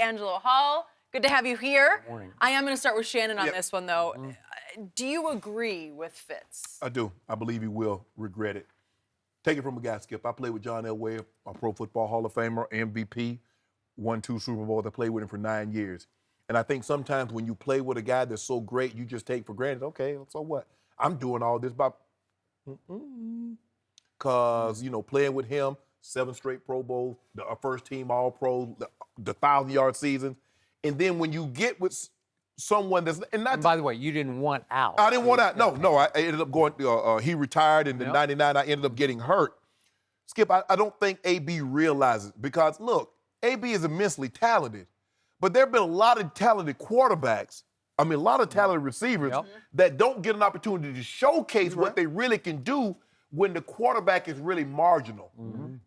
DeAngelo Hall. Good to have you here. Good morning. I am going to start with Shannon on this one, though. Do you agree with Fitz? I do. I believe he will regret it. Take it from a guy, Skip. I played with John Elway, a Pro Football Hall of Famer, MVP, won 2 Super Bowls. I played with him for 9 years. And I think sometimes when you play with a guy that's so great, you just take for granted, okay, so what? I'm doing all this by, because, playing with him, 7 straight Pro Bowls, the first team All-Pro, the 1,000-yard seasons. And then when you get with someone that's, and by the way, you didn't want out. I didn't want out. No, I ended up going, he retired in the 99, I ended up getting hurt. Skip, I don't think AB realizes, because look, AB is immensely talented, but there have been a lot of talented quarterbacks, a lot of talented receivers that don't get an opportunity to showcase what they really can do when the quarterback is really marginal.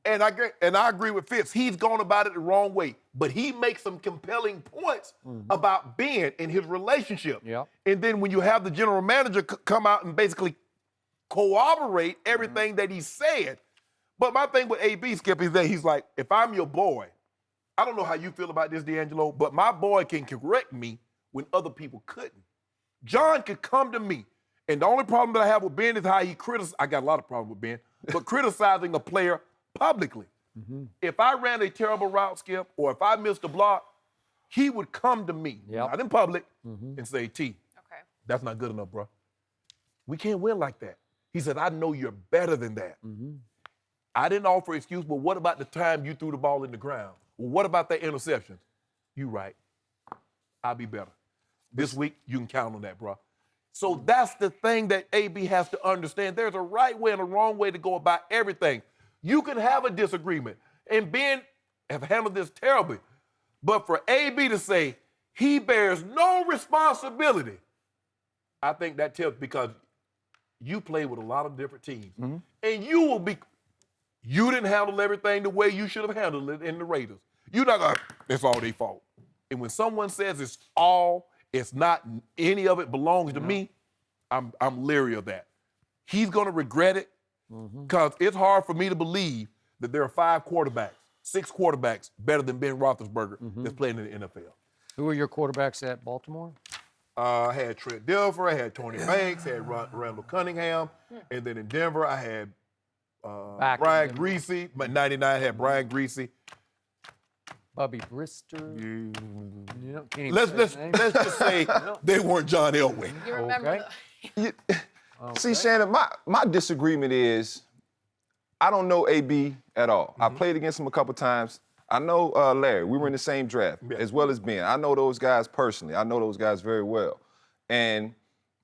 And I agree with Fitz. He's gone about it the wrong way, but he makes some compelling points about Ben and his relationship. And then when you have the general manager come out and basically corroborate everything that he said. But my thing with AB, Skip, is that he's like, if I'm your boy, I don't know how you feel about this, DeAngelo, but my boy can correct me when other people couldn't. John could come to me, and the only problem that I have with Ben is how he criticizes. I got a lot of problems with Ben, but criticizing a player publicly. If I ran a terrible route, Skip, or if I missed a block, he would come to me, not in public, and say, T, that's not good enough, bro. We can't win like that. He said, I know you're better than that. I didn't offer excuse, but what about the time you threw the ball in the ground? Well, what about that interception? You right. I'll be better. This week, you can count on that, bro. So that's the thing that AB has to understand. There's a right way and a wrong way to go about everything. You can have a disagreement, and Ben have handled this terribly. But for AB to say he bears no responsibility, I think that tells, because you play with a lot of different teams, and you didn't handle everything the way you should have handled it in the Raiders. You're not going, it's all their fault. And when someone says it's not, any of it belongs to me, I'm leery of that. He's going to regret it, because it's hard for me to believe that there are 6 quarterbacks better than Ben Roethlisberger that's playing in the NFL. Who are your quarterbacks at Baltimore? I had Trent Dilfer, I had Tony Banks, had Randall Cunningham, and then in Denver I had Brian Greasy. But 99 had Brian Greasy. Bubby Brister. Let's just say they weren't John Elway. You remember See, Shannon, my disagreement is I don't know AB at all. I played against him a couple times. I know Larry. We were in the same draft, as well as Ben. I know those guys personally. I know those guys very well. And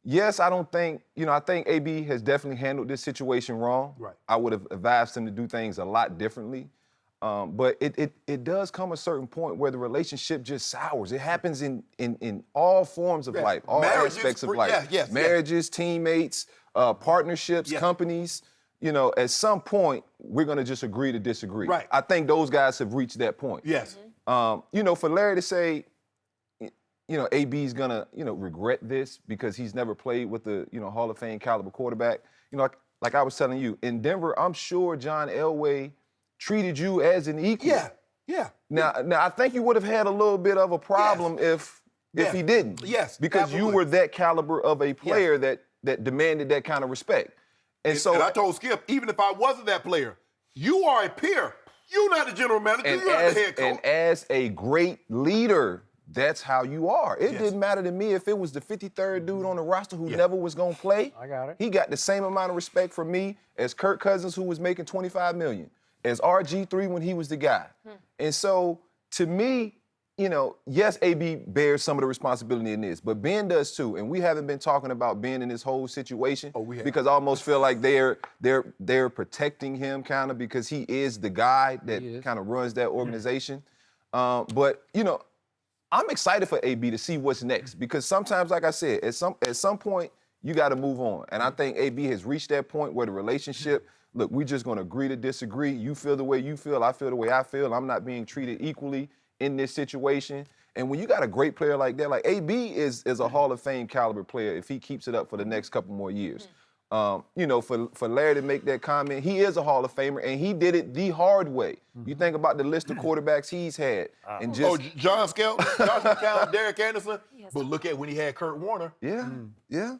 yes, I don't think, I think AB has definitely handled this situation wrong. Right. I would have advised him to do things a lot differently. But it does come a certain point where the relationship just sours. It happens in all forms of life, all aspects of life. Marriages, teammates, partnerships, companies. At some point, we're going to just agree to disagree. Right. I think those guys have reached that point. Yes. For Larry to say, AB's going to, regret this because he's never played with a, Hall of Fame caliber quarterback. Like I was telling you, in Denver, I'm sure John Elway treated you as an equal. Yeah. Now I think you would have had a little bit of a problem if he didn't. Yes. Because absolutely. you were that caliber of a player that demanded that kind of respect. And I told Skip, even if I wasn't that player, you are a peer. You're not the general manager. You're not the head coach. And as a great leader, that's how you are. It didn't matter to me if it was the 53rd dude on the roster who never was going to play. I got it. He got the same amount of respect from me as Kirk Cousins, who was making $25 million, as RG3 when he was the guy. And so, to me, yes, AB bears some of the responsibility in this, but Ben does too. And we haven't been talking about Ben in this whole situation because I almost feel like they're protecting him kind of because he is the guy that kind of runs that organization. But I'm excited for AB to see what's next because sometimes, like I said, at some point you got to move on. And I think AB has reached that point where the relationship. Look, we're just going to agree to disagree. You feel the way you feel. I feel the way I feel. I'm not being treated equally in this situation. And when you got a great player like that, like AB is a Hall of Fame caliber player if he keeps it up for the next couple more years. You know, for Larry to make that comment, he is a Hall of Famer, and he did it the hard way. You think about the list of quarterbacks he's had, and just John Skelton, Josh McCown, Derek Anderson. But look at when he had Kurt Warner. yeah.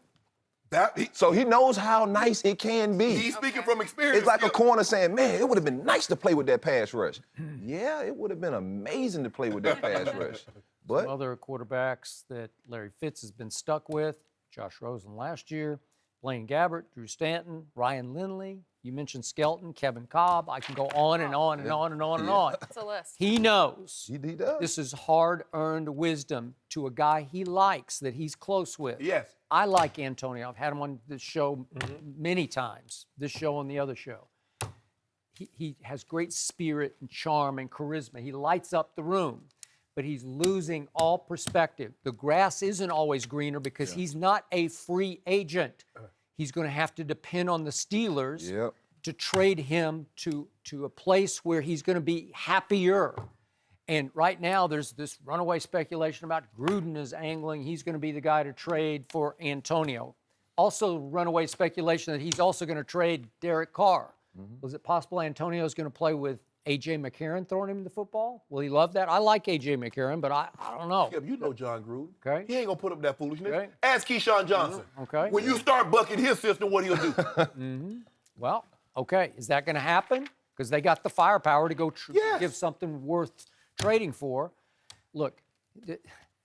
That So he knows how nice it can be. he's speaking from experience. It's like a Skip. corner saying, man, it would have been nice to play with that pass rush. Yeah, it would have been amazing to play with that pass rush. But Other quarterbacks that Larry Fitz has been stuck with, Josh Rosen last year, Blaine Gabbert, Drew Stanton, Ryan Lindley. You mentioned Skelton, Kevin Cobb. I can go on and on and on and on and on. It's a list. He knows he does. this is hard-earned wisdom to a guy he likes, that he's close with. Yes. I like Antonio. I've had him on this show many times, this show and the other show. He has great spirit and charm and charisma. He lights up the room, but he's losing all perspective. The grass isn't always greener because he's not a free agent. He's going to have to depend on the Steelers to trade him to a place where he's going to be happier. And right now, there's this runaway speculation about Gruden is angling. He's going to be the guy to trade for Antonio. Also, runaway speculation that he's also going to trade Derek Carr. Was it possible Antonio's going to play with A.J. McCarron throwing him the football? Will he love that? I like A.J. McCarron, but I don't know. You know John Gruden. Okay. He ain't gonna put up that foolishness. Okay. Ask Keyshawn Johnson. Okay. When you start bucking his system, what he'll do? Well, okay. Is that going to happen? Because they got the firepower to go Yes. give something worth trading for. Look,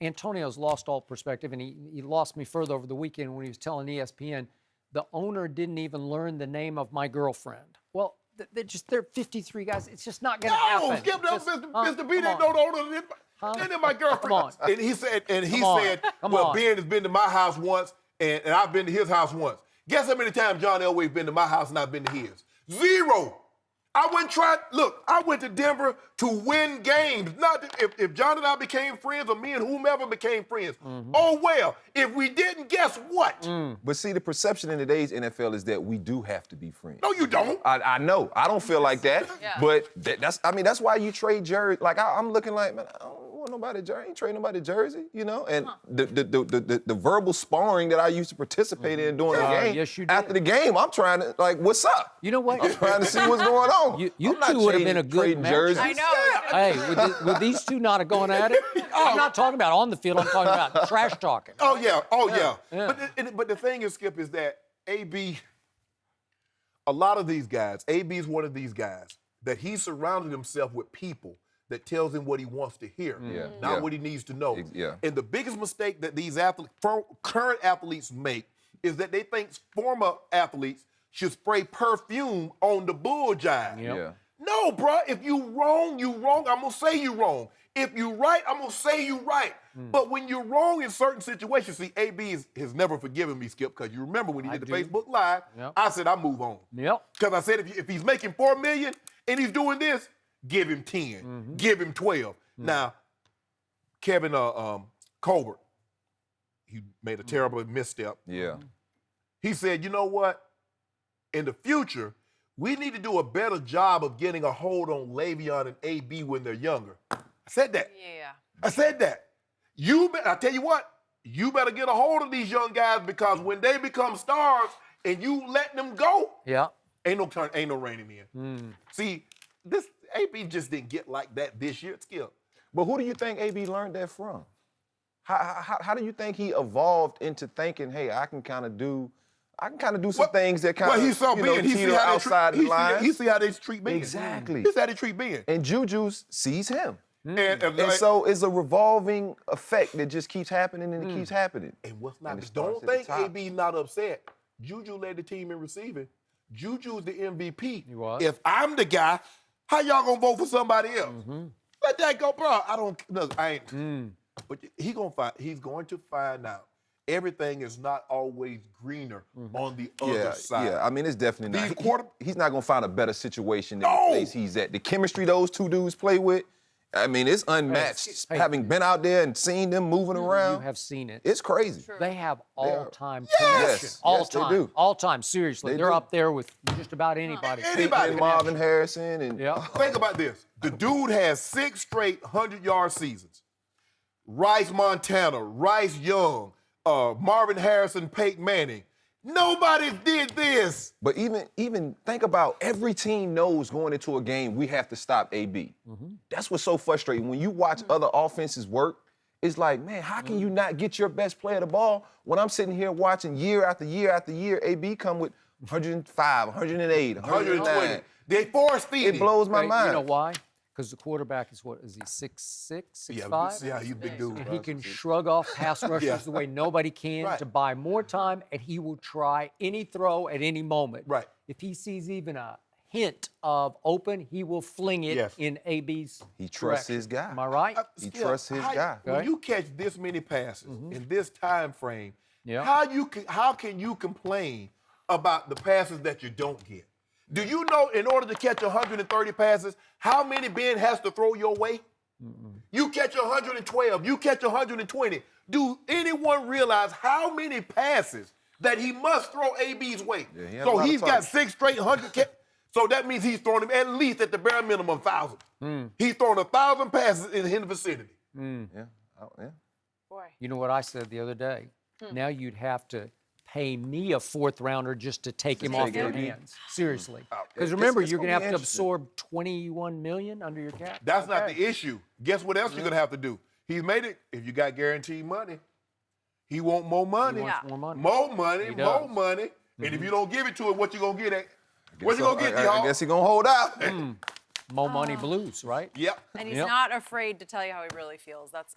Antonio's lost all perspective, and he lost me further over the weekend when he was telling ESPN, the owner didn't even learn the name of my girlfriend. Well, they're 53 guys. It's just not going to happen. No, Skip, no, Just- Mr. B come didn't on. know the owner. And my girlfriend. Come on. And he said, Come well, on. Ben has been to my house once, and I've been to his house once. Guess how many times John Elway's been to my house and I've been to his? 0. I went to Denver to win games. Not if John and I became friends or me and whomever became friends. Oh, well, if we didn't, guess what? But see, the perception in today's NFL is that we do have to be friends. No, you don't. I know. I don't feel like that. Yeah. But that's why you trade jersey. Like I'm looking like, man, I don't want nobody jersey. I ain't trading nobody jersey, you know? And the verbal sparring that I used to participate in during the game. Yes, you did. After the game, I'm trying to like, what's up? You know what? I'm trying to see what's going on. You I'm not two would have been a trading- good trading match. jerseys. I know. Hey, would these two not have gone at it? I'm not talking about on the field. I'm talking about trash talking. Oh, yeah. Yeah. But the thing is, Skip, is that AB, a lot of these guys, AB is one of these guys that he surrounded himself with people that tells him what he wants to hear, not what he needs to know. Yeah. And the biggest mistake that these current athletes make is that they think former athletes should spray perfume on the bull jive. Yep. Yeah. No, bro. If you wrong, you wrong. I'm gonna say you wrong. If you right, I'm gonna say you right. But when you're wrong in certain situations, see, AB has never forgiven me, Skip, because you remember when he did the do. Facebook Live, Yep. I said I move on. Yep. Because I said if he's making $4 million and he's doing this, give him 10, give him 12. Now, Kevin Colbert, he made a terrible misstep. Yeah. He said, you know what? In the future, we need to do a better job of getting a hold on Le'Veon and AB when they're younger. I said that. Yeah. I said that. I tell you what, you better get a hold of these young guys because when they become stars and you let them go, Yeah. ain't no reining in. See, this AB just didn't get like that this year. Skip. But who do you think AB learned that from? How do you think he evolved into thinking, hey, I can kind of do some things that kind of he saw Ben. He see teeter how they outside the treat, lines? he see how they treat Ben. Exactly. He see how they treat Ben. And Juju sees him. And So it's a revolving effect that just keeps happening and it keeps happening. And what's not? And it Don't starts at the think top. AB not upset. Juju led the team in receiving. Juju's the MVP. He was. If I'm the guy, how y'all gonna vote for somebody else? Let that go, bro. I ain't. But he's going to find out. Everything is not always greener on the other side. Yeah, I mean, it's definitely These not. He's not going to find a better situation than No! the place he's at. The chemistry those two dudes play with, I mean, it's unmatched. Hey. Having been out there and seen them moving You around, have seen it. it's crazy. They have are. all-time Yes! connection. All-time. they do. All-time, seriously. They They're do. up there with just about anybody. Anybody. And Marvin Harrison and Yeah. Think about this. The dude has 6 straight 100-yard seasons. Rice Montana, Rice Young, Marvin Harrison, Peyton Manning. Nobody did this. But even think about every team knows going into a game we have to stop AB. That's what's so frustrating. When you watch other offenses work, it's like, man, how can you not get your best player the ball when I'm sitting here watching year after year after year, AB come with 105, 108, 109. 120. They forced feed It blows my Right, mind. You know why? Because the quarterback is what? Is he 6'6", 6'5"? Yeah, he's a big dude. And he can shrug off pass rushers the way nobody can Right. to buy more time, and he will try any throw at any moment. Right. If he sees even a hint of open, he will fling it Yes. in AB's He trusts direction. his guy. Am I right? He Skip, trusts his guy. When Okay. you catch this many passes in this time frame, Yeah. how can you complain about the passes that you don't get? Do you know in order to catch 130 passes, how many Ben has to throw your way? You catch 112, you catch 120. Do anyone realize how many passes that he must throw AB's way? Yeah, he had a So lot of he's got targets. 6 straight 100. So that means he's throwing him at least at the bare minimum 1,000. He's thrown 1,000 passes in the vicinity. Yeah. Oh, yeah. Boy. You know what I said the other day? Now you'd have to pay me a 4th rounder just to take him off take your AB. hands. Seriously. Because It's- remember, it's you're going to gonna have be to absorb $21 million under your cap. That's not the issue. Guess what else you're gonna have to do? He's made it. If you got guaranteed money, he want more money. He wants Yeah. more money. More money, He more does. money. And if you don't give it to him, what you gonna get at? What you gonna get, I y'all? guess he gonna hold out. Mo money blues, right? Yep. And he's Yep. not afraid to tell you how he really feels. That's